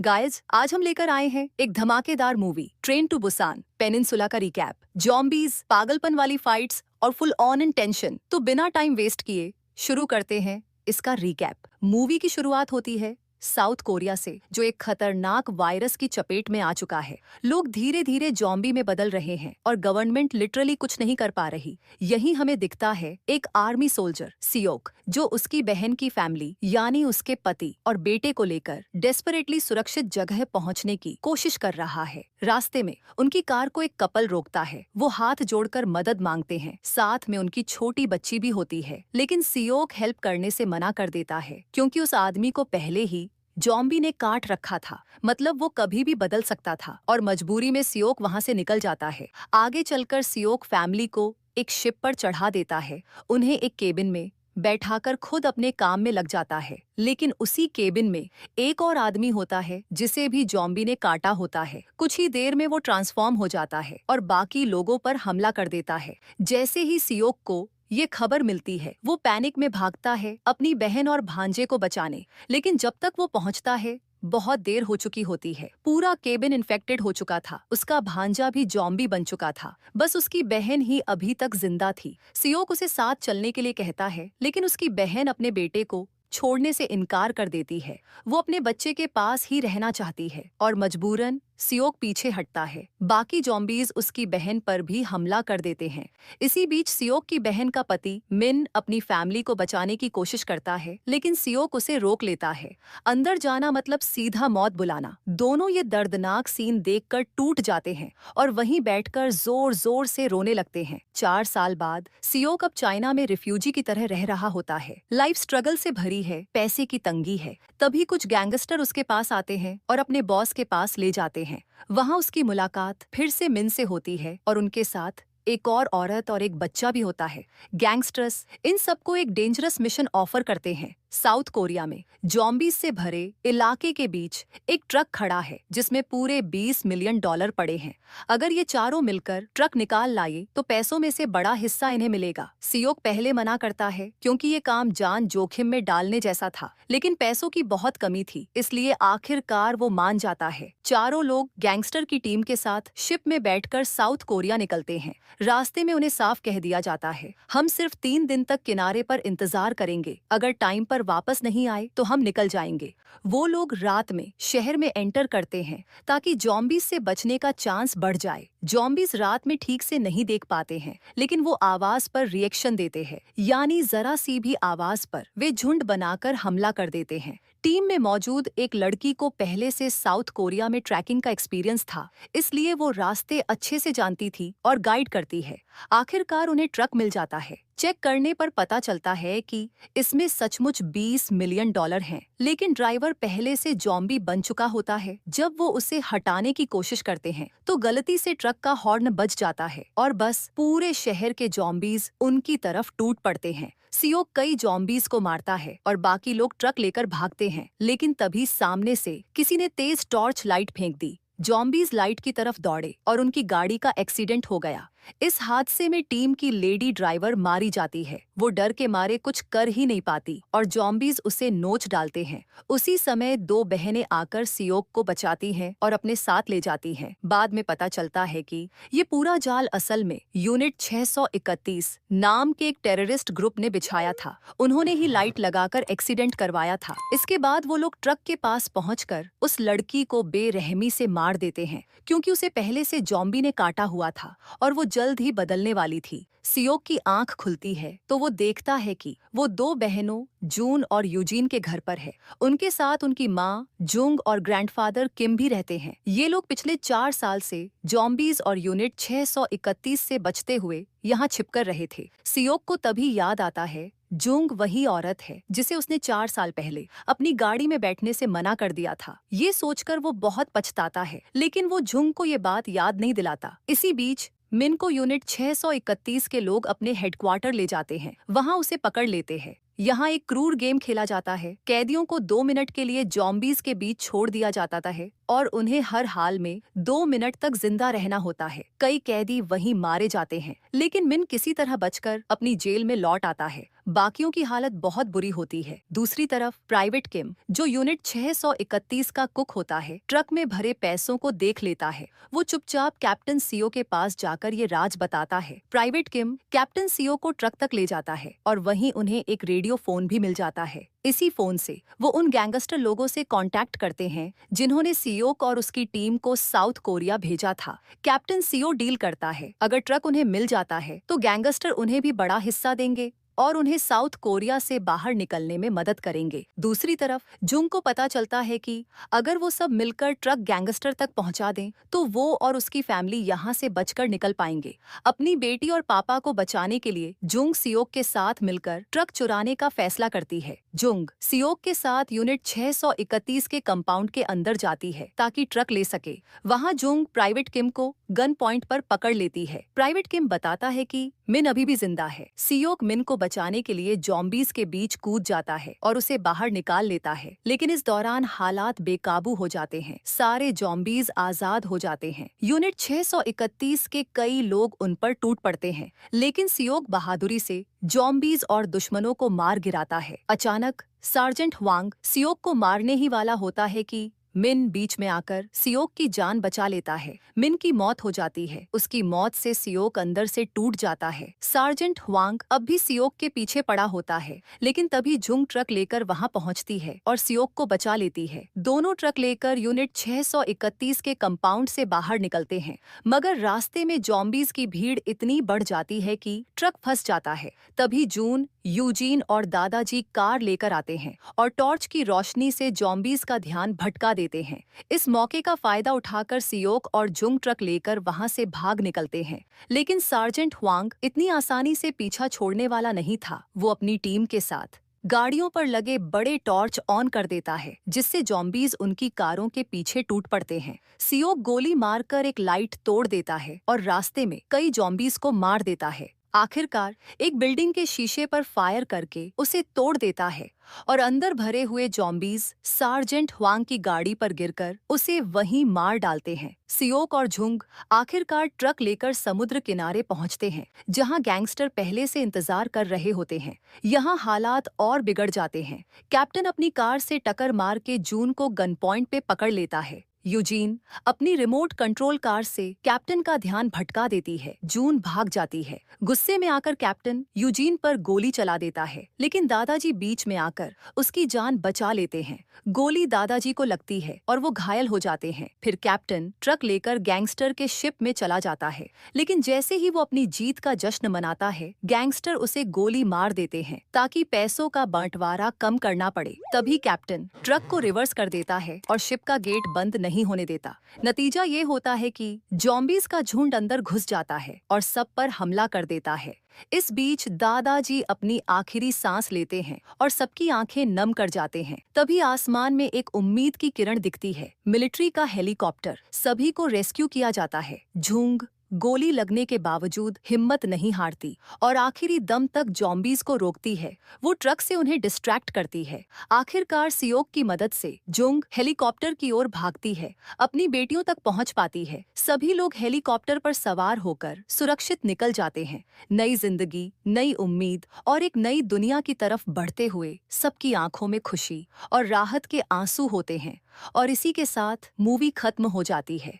Guys, आज हम लेकर आए हैं एक धमाकेदार movie train to Busan Peninsula का रिकैप। जॉम्बीज, पागलपन वाली फाइट्स और फुल ऑन इन टेंशन। तो बिना टाइम वेस्ट किए शुरू करते हैं इसका रिकैप। मूवी की शुरुआत होती है साउथ कोरिया से, जो एक खतरनाक वायरस की चपेट में आ चुका है। लोग धीरे धीरे जॉम्बी में बदल रहे हैं और गवर्नमेंट लिटरली कुछ नहीं कर पा रही। यही हमें दिखता है एक आर्मी सोल्जर सियोक, जो उसकी बहन की फैमिली यानी उसके पति और बेटे को लेकर डेस्परेटली सुरक्षित जगह पहुंचने की कोशिश कर रहा है। रास्ते में उनकी कार को एक कपल रोकता है। वो हाथ जोड़कर मदद मांगते हैं, साथ में उनकी छोटी बच्ची भी होती है। लेकिन सियोक हेल्प करने से मना कर देता है, क्योंकि उस आदमी को पहले ही जॉम्बी ने काट रखा था। मतलब वो कभी भी बदल सकता था और मजबूरी में सियोक वहां से निकल जाता है। आगे चलकर सियोक फैमिली को एक शिप पर चढ़ा देता है, उन्हें एक केबिन में बैठाकर खुद अपने काम में लग जाता है। लेकिन उसी केबिन में एक और आदमी होता है जिसे भी जॉम्बी ने काटा होता है। कुछ ही देर में वो ट्रांसफॉर्म हो जाता है और बाकी लोगों पर हमला कर देता है। जैसे ही सियोक को ये खबर मिलती है, वो पैनिक में भागता है अपनी बहन और भांजे को बचाने। लेकिन जब तक वो पहुंचता है बहुत देर हो चुकी होती है। पूरा केबिन इन्फेक्टेड हो चुका था, उसका भांजा भी जॉम्बी बन चुका था, बस उसकी बहन ही अभी तक जिंदा थी। सियोक उसे साथ चलने के लिए कहता है, लेकिन उसकी बहन अपने बेटे को छोड़ने से इनकार कर देती है। वो अपने बच्चे के पास ही रहना चाहती है और मजबूरन सियोक पीछे हटता है। बाकी जॉम्बीज उसकी बहन पर भी हमला कर देते हैं। इसी बीच सियोक की बहन का पति मिन अपनी फैमिली को बचाने की कोशिश करता है, लेकिन सियोक उसे रोक लेता है। अंदर जाना मतलब सीधा मौत बुलाना। दोनों ये दर्दनाक सीन देखकर टूट जाते हैं और वहीं बैठकर जोर जोर से रोने लगते हैं। 4 साल बाद सियोक अब चाइना में रिफ्यूजी की तरह रह रहा होता है। लाइफ स्ट्रगल से भरी है, पैसे की तंगी है। तभी कुछ गैंगस्टर उसके पास आते हैं और अपने बॉस के पास ले जाते हैं। वहां उसकी मुलाकात फिर से मिन से होती है और उनके साथ एक और औरत और एक बच्चा भी होता है। गैंगस्टर्स इन सबको एक डेंजरस मिशन ऑफर करते हैं। साउथ कोरिया में जॉम्बीज से भरे इलाके के बीच एक ट्रक खड़ा है जिसमें पूरे $20 मिलियन पड़े हैं। अगर ये चारों मिलकर ट्रक निकाल लाए तो पैसों में से बड़ा हिस्सा इन्हें मिलेगा। सियोक पहले मना करता है क्योंकि ये काम जान जोखिम में डालने जैसा था, लेकिन पैसों की बहुत कमी थी, इसलिए आखिरकार वो मान जाता है। चारों लोग गैंगस्टर की टीम के साथ शिप में बैठकर साउथ कोरिया निकलते हैं। रास्ते में उन्हें साफ कह दिया जाता है, हम सिर्फ 3 दिन तक किनारे पर इंतजार करेंगे, अगर टाइम पर वापस नहीं आए तो हम निकल जाएंगे। वो लोग रात में शहर में एंटर करते हैं ताकि जॉम्बीज से बचने का चांस बढ़ जाए। जॉम्बीज रात में ठीक से नहीं देख पाते हैं, लेकिन वो आवाज पर रिएक्शन देते हैं, यानी जरा सी भी आवाज पर वे झुंड बनाकर हमला कर देते हैं। टीम में मौजूद एक लड़की को पहले से साउथ कोरिया में ट्रैकिंग का एक्सपीरियंस था, इसलिए वो रास्ते अच्छे से जानती थी और गाइड करती है। आखिरकार उन्हें ट्रक मिल जाता है। चेक करने पर पता चलता है कि इसमें सचमुच $20 मिलियन हैं, लेकिन ड्राइवर पहले से जॉम्बी बन चुका होता है। जब वो उसे हटाने की कोशिश करते हैं तो गलती से ट्रक का हॉर्न बज जाता है और बस पूरे शहर के जॉम्बीज उनकी तरफ टूट पड़ते हैं। सियोक कई जॉम्बीज को मारता है और बाकी लोग ट्रक लेकर भागते हैं, लेकिन तभी सामने से किसी ने तेज टॉर्च लाइट फेंक दी। जॉम्बीज लाइट की तरफ दौड़े और उनकी गाड़ी का एक्सीडेंट हो गया। इस हादसे में टीम की लेडी ड्राइवर मारी जाती है। वो डर के मारे कुछ कर ही नहीं पाती और जॉम्बीज उसे नोच डालते हैं। उसी समय 2 बहनें आकर सियोक को बचाती हैं और अपने साथ ले जाती हैं। बाद में पता चलता है कि ये पूरा जाल असल में यूनिट 631 नाम के एक टेररिस्ट ग्रुप ने बिछाया था। उन्होंने ही लाइट लगाकर एक्सीडेंट करवाया था। इसके बाद वो लोग ट्रक के पास पहुंचकर उस लड़की को बेरहमी से मार देते हैं, क्योंकि उसे पहले से जॉम्बी ने काटा हुआ था और वो जल्द ही बदलने वाली थी। सियोक की आंख खुलती है तो वो देखता है कि वो 2 बहनों जून और यूजीन के घर पर है। उनके साथ उनकी माँ जुंग और ग्रैंडफादर किम भी रहते हैं। ये लोग पिछले 4 साल से जॉम्बीज और यूनिट 631 से बचते हुए यहाँ छिपकर रहे थे। सियोक को तभी याद आता है जुंग वही औरत है जिसे उसने 4 साल पहले अपनी गाड़ी में बैठने से मना कर दिया था। ये सोचकर वो बहुत पछताता है, लेकिन वो जुंग को ये बात याद नहीं दिलाता। इसी बीच मिन को यूनिट 631 के लोग अपने हेडक्वार्टर ले जाते हैं। वहाँ उसे पकड़ लेते हैं। यहाँ एक क्रूर गेम खेला जाता है। कैदियों को 2 मिनट के लिए जॉम्बीज के बीच छोड़ दिया जाता है और उन्हें हर हाल में 2 मिनट तक जिंदा रहना होता है। कई कैदी वहीं मारे जाते हैं, लेकिन मिन किसी तरह बचकर अपनी जेल में लौट आता है। बाकियों की हालत बहुत बुरी होती है। दूसरी तरफ प्राइवेट किम, जो यूनिट 631 का कुक होता है, ट्रक में भरे पैसों को देख लेता है। वो चुपचाप कैप्टन सीओ के पास जाकर ये राज बताता है। प्राइवेट किम कैप्टन सीओ को ट्रक तक ले जाता है और वहीं उन्हें एक रेडियो फोन भी मिल जाता है। इसी फोन से वो उन गैंगस्टर लोगों से कांटेक्ट करते हैं जिन्होंने सियोक और उसकी टीम को साउथ कोरिया भेजा था। कैप्टन सीओ डील करता है, अगर ट्रक उन्हें मिल जाता है तो गैंगस्टर उन्हें भी बड़ा हिस्सा देंगे और उन्हें साउथ कोरिया से बाहर निकलने में मदद करेंगे। दूसरी तरफ जुंग को पता चलता है कि अगर वो सब मिलकर ट्रक गैंगस्टर तक पहुंचा दें तो वो और उसकी फैमिली यहाँ से बचकर निकल पाएंगे। अपनी बेटी और पापा को बचाने के लिए जुंग सियोक के साथ मिलकर ट्रक चुराने का फैसला करती है। जुंग सियोक के साथ यूनिट 631 के कंपाउंड के अंदर जाती है ताकि ट्रक ले सके। वहाँ जुंग प्राइवेट किम को गन पॉइंट पर पकड़ लेती है। प्राइवेट किम बताता है कि मिन अभी भी जिंदा है। सियोक मिन को बचाने के लिए जॉम्बीज के बीच कूद जाता है और उसे बाहर निकाल लेता है, लेकिन इस दौरान हालात बेकाबू हो जाते हैं। सारे जॉम्बीज आजाद हो जाते हैं। यूनिट 631 के कई लोग उन पर टूट पड़ते हैं, लेकिन सियोक बहादुरी से जॉम्बीज और दुश्मनों को मार गिराता है। अचानक सार्जेंट वांग सियोक को मारने ही वाला होता है कि मिन बीच में आकर सियोक की जान बचा लेता है। मिन की मौत हो जाती है। उसकी मौत से सियोक अंदर से टूट जाता है। सार्जेंट हुआंग अब भी सियोक के पीछे पड़ा होता है, लेकिन तभी जुंग ट्रक लेकर वहां पहुंचती है और सियोक को बचा लेती है। दोनों ट्रक लेकर यूनिट 631 के कंपाउंड से बाहर निकलते हैं, मगर रास्ते में जॉम्बीज की भीड़ इतनी बढ़ जाती है कि ट्रक फंस जाता है। तभी जून, यूजीन और दादाजी कार लेकर आते हैं और टॉर्च की रोशनी से जॉम्बीज का ध्यान भटका देते हैं। इस मौके का फायदा उठाकर सियोक और जुंग ट्रक लेकर वहां से भाग निकलते हैं, लेकिन सार्जेंट हुआंग इतनी आसानी से पीछा छोड़ने वाला नहीं था। वो अपनी टीम के साथ गाड़ियों पर लगे बड़े टॉर्च ऑन कर देता है, जिससे जॉम्बीज उनकी कारों के पीछे टूट पड़ते हैं। सियोक गोली मारकर एक लाइट तोड़ देता है और रास्ते में कई जॉम्बीज को मार देता है। आखिरकार एक बिल्डिंग के शीशे पर फायर करके उसे तोड़ देता है और अंदर भरे हुए जॉम्बीज सार्जेंट हुआंग की गाड़ी पर गिरकर उसे वहीं मार डालते हैं। सियोक और झुंग आखिरकार ट्रक लेकर समुद्र किनारे पहुंचते हैं, जहां गैंगस्टर पहले से इंतजार कर रहे होते हैं। यहां हालात और बिगड़ जाते हैं। कैप्टन अपनी कार से टक्कर मार के जून को गन पॉइंट पे पकड़ लेता है। यूजीन अपनी रिमोट कंट्रोल कार से कैप्टन का ध्यान भटका देती है। जून भाग जाती है। गुस्से में आकर कैप्टन यूजीन पर गोली चला देता है, लेकिन दादाजी बीच में आकर उसकी जान बचा लेते हैं। गोली दादाजी को लगती है और वो घायल हो जाते हैं। फिर कैप्टन ट्रक लेकर गैंगस्टर के शिप में चला जाता है, लेकिन जैसे ही वो अपनी जीत का जश्न मनाता है, गैंगस्टर उसे गोली मार देते हैं ताकि पैसों का बंटवारा कम करना पड़े। तभी कैप्टन ट्रक को रिवर्स कर देता है और शिप का गेट बंद नहीं होने देता। नतीजा ये होता है कि जॉम्बीज का झुंड अंदर घुस जाता है और सब पर हमला कर देता है। इस बीच दादाजी अपनी आखिरी सांस लेते हैं और सबकी आंखें नम कर जाते हैं। तभी आसमान में एक उम्मीद की किरण दिखती है। मिलिट्री का हेलीकॉप्टर। सभी को रेस्क्यू किया जाता है। झुंग गोली लगने के बावजूद हिम्मत नहीं हारती और आखिरी दम तक जॉम्बीज को रोकती है। वो ट्रक से उन्हें डिस्ट्रैक्ट करती है। आखिरकार सियोक की मदद से जुंग हेलीकॉप्टर की ओर भागती है, अपनी बेटियों तक पहुंच पाती है। सभी लोग हेलीकॉप्टर पर सवार होकर सुरक्षित निकल जाते हैं। नई जिंदगी, नई उम्मीद और एक नई दुनिया की तरफ बढ़ते हुए सबकी आंखों में खुशी और राहत के आंसू होते हैं। और इसी के साथ मूवी खत्म हो जाती है।